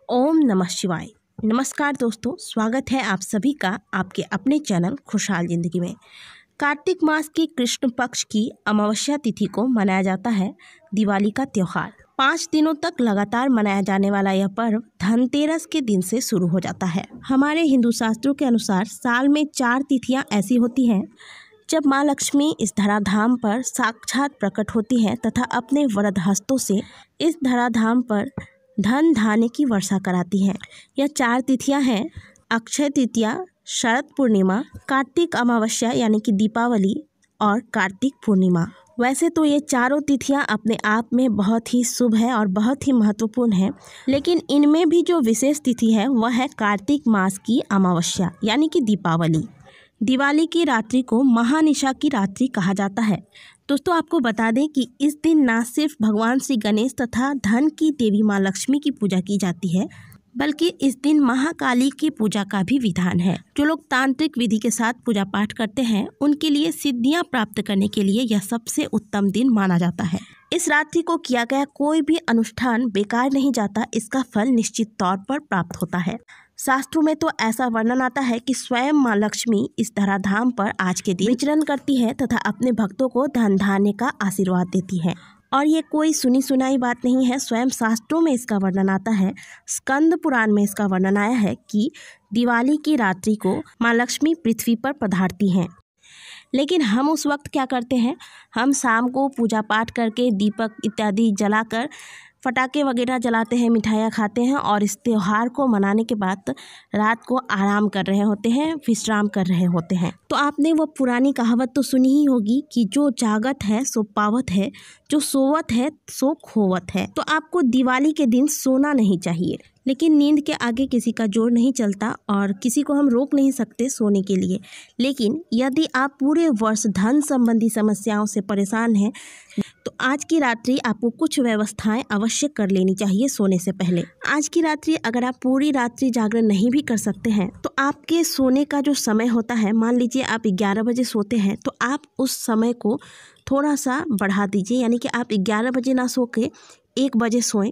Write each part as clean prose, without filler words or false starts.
ओम नमः शिवाय। नमस्कार दोस्तों, स्वागत है आप सभी का आपके अपने चैनल खुशहाल जिंदगी में। कार्तिक मास की कृष्ण पक्ष की अमावस्या तिथि को मनाया जाता है दिवाली का त्यौहार। 5 दिनों तक लगातार मनाया जाने वाला यह पर्व धनतेरस के दिन से शुरू हो जाता है। हमारे हिंदू शास्त्रों के अनुसार साल में 4 तिथियां ऐसी होती हैं जब माँ लक्ष्मी इस धराधाम पर साक्षात प्रकट होती हैं तथा अपने वरद हस्तों से इस धराधाम पर धन धान्य की वर्षा कराती हैं। यह 4 तिथियां हैं अक्षय तृतीया, शरद पूर्णिमा, कार्तिक अमावस्या यानी कि दीपावली और कार्तिक पूर्णिमा। वैसे तो ये चारों तिथियां अपने आप में बहुत ही शुभ है और बहुत ही महत्वपूर्ण है, लेकिन इनमें भी जो विशेष तिथि है वह है कार्तिक मास की अमावस्या यानी कि दीपावली। दिवाली की रात्रि को महानिशा की रात्रि कहा जाता है। दोस्तों, आपको बता दें कि इस दिन न सिर्फ भगवान श्री गणेश तथा धन की देवी माँ लक्ष्मी की पूजा की जाती है, बल्कि इस दिन महाकाली की पूजा का भी विधान है। जो लोग तांत्रिक विधि के साथ पूजा पाठ करते हैं उनके लिए सिद्धियां प्राप्त करने के लिए यह सबसे उत्तम दिन माना जाता है। इस रात्रि को किया गया कोई भी अनुष्ठान बेकार नहीं जाता, इसका फल निश्चित तौर पर प्राप्त होता है। शास्त्रों में तो ऐसा वर्णन आता है कि स्वयं माँ लक्ष्मी इस धराधाम पर आज के दिन विचरण करती है तथा अपने भक्तों को धन धान्य का आशीर्वाद देती है। और ये कोई सुनी सुनाई बात नहीं है, स्वयं शास्त्रों में इसका वर्णन आता है। स्कंद पुराण में इसका वर्णन आया है कि दिवाली की रात्रि को माँ लक्ष्मी पृथ्वी पर पधारती हैं। लेकिन हम उस वक्त क्या करते हैं, हम शाम को पूजा पाठ करके दीपक इत्यादि जलाकर पटाखे वगैरह जलाते हैं, मिठाइयाँ खाते हैं और इस त्यौहार को मनाने के बाद रात को आराम कर रहे होते हैं, विश्राम कर रहे होते हैं। तो आपने वो पुरानी कहावत तो सुनी ही होगी कि जो जागत है सो पावत है, जो सोवत है सो खोवत है। तो आपको दिवाली के दिन सोना नहीं चाहिए, लेकिन नींद के आगे किसी का जोर नहीं चलता और किसी को हम रोक नहीं सकते सोने के लिए। लेकिन यदि आप पूरे वर्ष धन संबंधी समस्याओं से परेशान हैं तो आज की रात्रि आपको कुछ व्यवस्थाएं अवश्य कर लेनी चाहिए सोने से पहले। आज की रात्रि अगर आप पूरी रात्रि जागरण नहीं भी कर सकते हैं तो आपके सोने का जो समय होता है, मान लीजिए आप 11 बजे सोते हैं तो आप उस समय को थोड़ा सा बढ़ा दीजिए, यानी कि आप 11 बजे ना सो के 1 बजे सोएं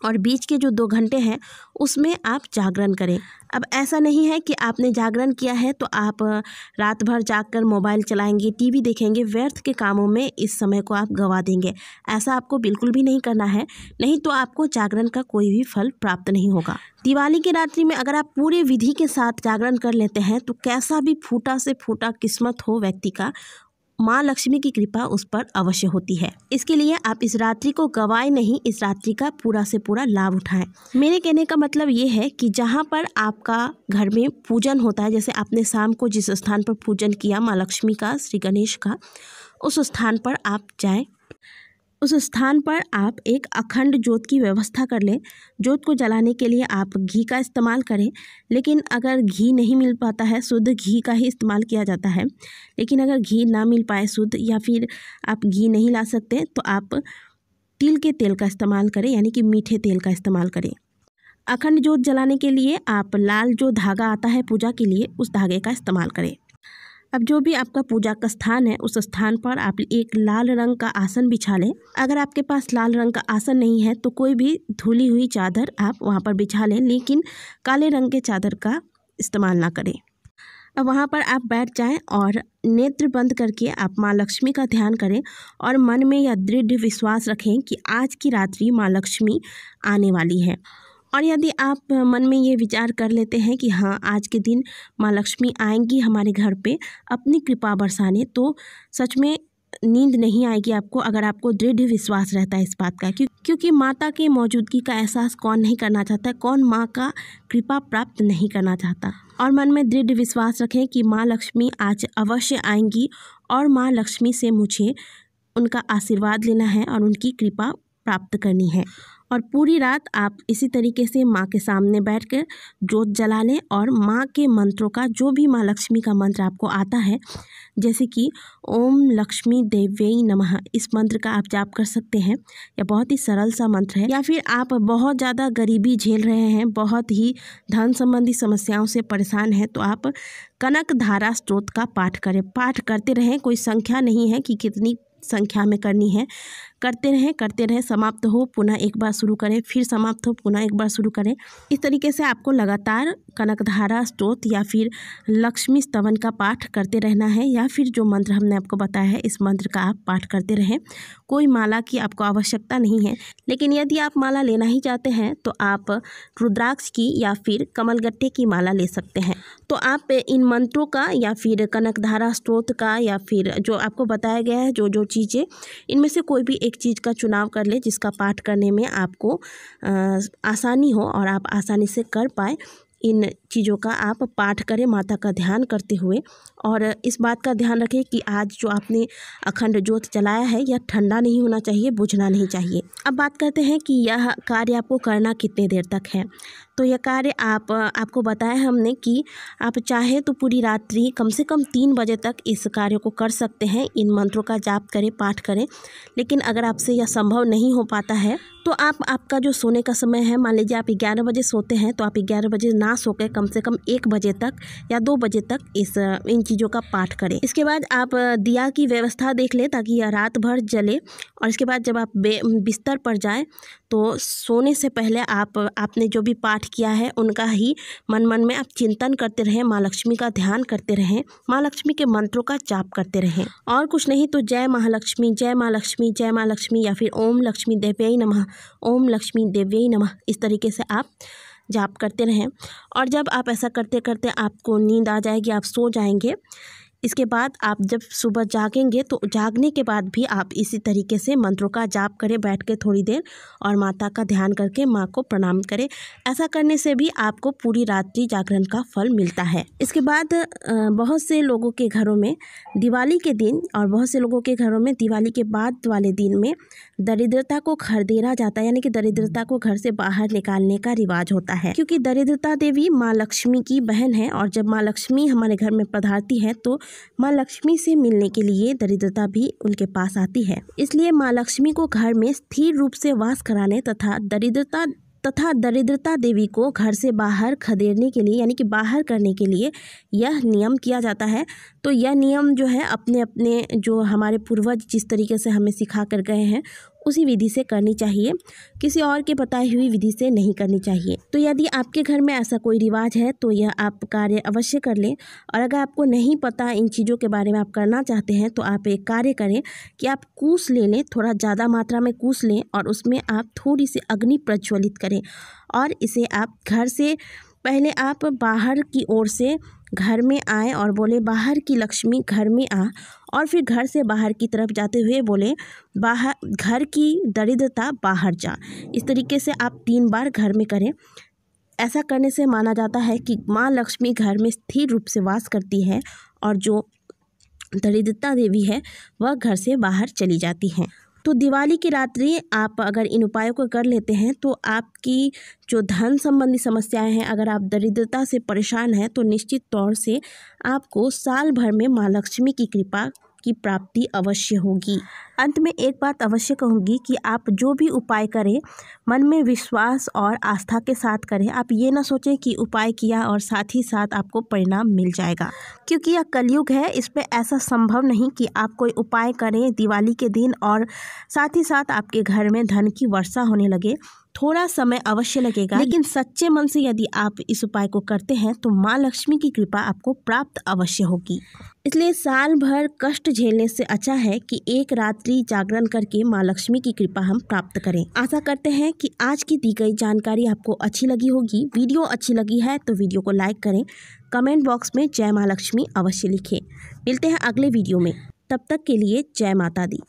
और बीच के जो 2 घंटे हैं उसमें आप जागरण करें। अब ऐसा नहीं है कि आपने जागरण किया है तो आप रात भर जागकर मोबाइल चलाएंगे, टीवी देखेंगे, व्यर्थ के कामों में इस समय को आप गंवा देंगे। ऐसा आपको बिल्कुल भी नहीं करना है, नहीं तो आपको जागरण का कोई भी फल प्राप्त नहीं होगा। दिवाली की रात्रि में अगर आप पूरे विधि के साथ जागरण कर लेते हैं तो कैसा भी फूटा से फूटा किस्मत हो व्यक्ति का, माँ लक्ष्मी की कृपा उस पर अवश्य होती है। इसके लिए आप इस रात्रि को गवाए नहीं, इस रात्रि का पूरा से पूरा लाभ उठाएं। मेरे कहने का मतलब ये है कि जहाँ पर आपका घर में पूजन होता है, जैसे आपने शाम को जिस स्थान पर पूजन किया माँ लक्ष्मी का, श्री गणेश का, उस स्थान पर आप जाएं। उस स्थान पर आप एक अखंड ज्योत की व्यवस्था कर लें। ज्योत को जलाने के लिए आप घी का इस्तेमाल करें, लेकिन अगर घी नहीं मिल पाता है, शुद्ध घी का ही इस्तेमाल किया जाता है। लेकिन अगर घी ना मिल पाए शुद्ध, या फिर आप घी नहीं ला सकते तो आप तिल के तेल का इस्तेमाल करें, यानी कि मीठे तेल का इस्तेमाल करें। अखंड ज्योत जलाने के लिए आप लाल जो धागा आता है पूजा के लिए, उस धागे का इस्तेमाल करें। अब जो भी आपका पूजा का स्थान है उस स्थान पर आप एक लाल रंग का आसन बिछा लें। अगर आपके पास लाल रंग का आसन नहीं है तो कोई भी धुली हुई चादर आप वहाँ पर बिछा लें, लेकिन काले रंग के चादर का इस्तेमाल ना करें। अब वहाँ पर आप बैठ जाएं और नेत्र बंद करके आप माँ लक्ष्मी का ध्यान करें और मन में यह दृढ़ विश्वास रखें कि आज की रात्रि माँ लक्ष्मी आने वाली है। और यदि आप मन में ये विचार कर लेते हैं कि हाँ, आज के दिन माँ लक्ष्मी आएंगी हमारे घर पे अपनी कृपा बरसाने, तो सच में नींद नहीं आएगी आपको, अगर आपको दृढ़ विश्वास रहता है इस बात का। क्योंकि माता की मौजूदगी का एहसास कौन नहीं करना चाहता है, कौन माँ का कृपा प्राप्त नहीं करना चाहता। और मन में दृढ़ विश्वास रखें कि माँ लक्ष्मी आज अवश्य आएंगी और माँ लक्ष्मी से मुझे उनका आशीर्वाद लेना है और उनकी कृपा प्राप्त करनी है। और पूरी रात आप इसी तरीके से माँ के सामने बैठकर ज्योत जला लें और माँ के मंत्रों का, जो भी माँ लक्ष्मी का मंत्र आपको आता है, जैसे कि ओम लक्ष्मी देव्यै नमः, इस मंत्र का आप जाप कर सकते हैं। यह बहुत ही सरल सा मंत्र है। या फिर आप बहुत ज़्यादा गरीबी झेल रहे हैं, बहुत ही धन संबंधी समस्याओं से परेशान हैं, तो आप कनक धारा स्तोत्र का पाठ करें। पाठ करते रहें, कोई संख्या नहीं है कि कितनी संख्या में करनी है। करते रहें, समाप्त हो पुनः एक बार शुरू करें, फिर समाप्त हो पुनः एक बार शुरू करें। इस तरीके से आपको लगातार कनकधारा स्तोत्र या फिर लक्ष्मी स्तवन का पाठ करते रहना है, या फिर जो मंत्र हमने आपको बताया है इस मंत्र का आप पाठ करते रहें। कोई माला की आपको आवश्यकता नहीं है, लेकिन यदि आप माला लेना ही चाहते हैं तो आप रुद्राक्ष की या फिर कमलगट्टे की माला ले सकते हैं। तो आप इन मंत्रों का या फिर कनकधारा स्तोत्र का या फिर जो आपको बताया गया है जो चीज़ें, इनमें से कोई भी एक चीज़ का चुनाव कर ले जिसका पाठ करने में आपको आसानी हो और आप आसानी से कर पाए। इन चीज़ों का आप पाठ करें माता का ध्यान करते हुए, और इस बात का ध्यान रखें कि आज जो आपने अखंड ज्योत जलाया है यह ठंडा नहीं होना चाहिए, बुझना नहीं चाहिए। अब बात करते हैं कि यह कार्य आपको करना कितने देर तक है। तो यह कार्य आपको बताया हमने कि आप चाहे तो पूरी रात्रि कम से कम 3 बजे तक इस कार्य को कर सकते हैं। इन मंत्रों का जाप करें, पाठ करें। लेकिन अगर आपसे यह संभव नहीं हो पाता है तो आपका जो सोने का समय है, मान लीजिए आप 11 बजे सोते हैं, तो आप 11 बजे ना सो के कम से कम 1 बजे तक या 2 बजे तक इन चीज़ों का पाठ करें। इसके बाद आप दिया की व्यवस्था देख लें ताकि यह रात भर जले, और इसके बाद जब आप बिस्तर पर जाएं तो सोने से पहले आपने जो भी पाठ किया है उनका ही मन में आप चिंतन करते रहें, माँ लक्ष्मी का ध्यान करते रहें, माँ लक्ष्मी के मंत्रों का जाप करते रहें। और कुछ नहीं तो जय महालक्ष्मी, जय माँ लक्ष्मी, जय माँ लक्ष्मी, या फिर ओम लक्ष्मी देव्यै नमः, ओम लक्ष्मी देव्यै नमः, इस तरीके से आप जाप करते रहें। और जब आप ऐसा करते करते आपको नींद आ जाएगी, आप सो जाएंगे, इसके बाद आप जब सुबह जागेंगे तो जागने के बाद भी आप इसी तरीके से मंत्रों का जाप करें बैठ के थोड़ी देर, और माता का ध्यान करके माँ को प्रणाम करें। ऐसा करने से भी आपको पूरी रात्रि जागरण का फल मिलता है। इसके बाद बहुत से लोगों के घरों में दिवाली के दिन और बहुत से लोगों के घरों में दिवाली के बाद वाले दिन में दरिद्रता को खदेड़ा जाता है, यानी कि दरिद्रता को घर से बाहर निकालने का रिवाज होता है। क्योंकि दरिद्रता देवी माँ लक्ष्मी की बहन है, और जब माँ लक्ष्मी हमारे घर में पधारती है तो माँ लक्ष्मी से मिलने के लिए दरिद्रता भी उनके पास आती है। इसलिए माँ लक्ष्मी को घर में स्थिर रूप से वास कराने तथा दरिद्रता देवी को घर से बाहर खदेड़ने के लिए, यानी कि बाहर करने के लिए यह नियम किया जाता है। तो यह नियम जो है अपने अपने जो हमारे पूर्वज जिस तरीके से हमें सिखा कर गए हैं उसी विधि से करनी चाहिए, किसी और के बताई हुई विधि से नहीं करनी चाहिए। तो यदि आपके घर में ऐसा कोई रिवाज है तो यह आप कार्य अवश्य कर लें। और अगर आपको नहीं पता इन चीज़ों के बारे में, आप करना चाहते हैं, तो आप एक कार्य करें कि आप कूश ले लें, थोड़ा ज़्यादा मात्रा में कूश लें, और उसमें आप थोड़ी सी अग्नि प्रज्वलित करें, और इसे आप घर से पहले आप बाहर की ओर से घर में आए और बोले बाहर की लक्ष्मी घर में आ, और फिर घर से बाहर की तरफ जाते हुए बोले बाहर घर की दरिद्रता बाहर जा। इस तरीके से आप 3 बार घर में करें। ऐसा करने से माना जाता है कि माँ लक्ष्मी घर में स्थिर रूप से वास करती है, और जो दरिद्रता देवी है वह घर से बाहर चली जाती हैं। तो दिवाली की रात्रि आप अगर इन उपायों को कर लेते हैं तो आपकी जो धन संबंधी समस्याएं हैं, अगर आप दरिद्रता से परेशान हैं, तो निश्चित तौर से आपको साल भर में माँ लक्ष्मी की कृपा की प्राप्ति अवश्य होगी। अंत में एक बात अवश्य कहूँगी कि आप जो भी उपाय करें मन में विश्वास और आस्था के साथ करें। आप ये ना सोचें कि उपाय किया और साथ ही साथ आपको परिणाम मिल जाएगा, क्योंकि यह कलयुग है। इस पे ऐसा संभव नहीं कि आप कोई उपाय करें दिवाली के दिन और साथ ही साथ आपके घर में धन की वर्षा होने लगे। थोड़ा समय अवश्य लगेगा, लेकिन सच्चे मन से यदि आप इस उपाय को करते हैं तो माँ लक्ष्मी की कृपा आपको प्राप्त अवश्य होगी। इसलिए साल भर कष्ट झेलने से अच्छा है कि एक रात्रि जागरण करके माँ लक्ष्मी की कृपा हम प्राप्त करें। आशा करते हैं कि आज की दी गई जानकारी आपको अच्छी लगी होगी। वीडियो अच्छी लगी है तो वीडियो को लाइक करें, कमेंट बॉक्स में जय माँ लक्ष्मी अवश्य लिखें। मिलते हैं अगले वीडियो में, तब तक के लिए जय माता दी।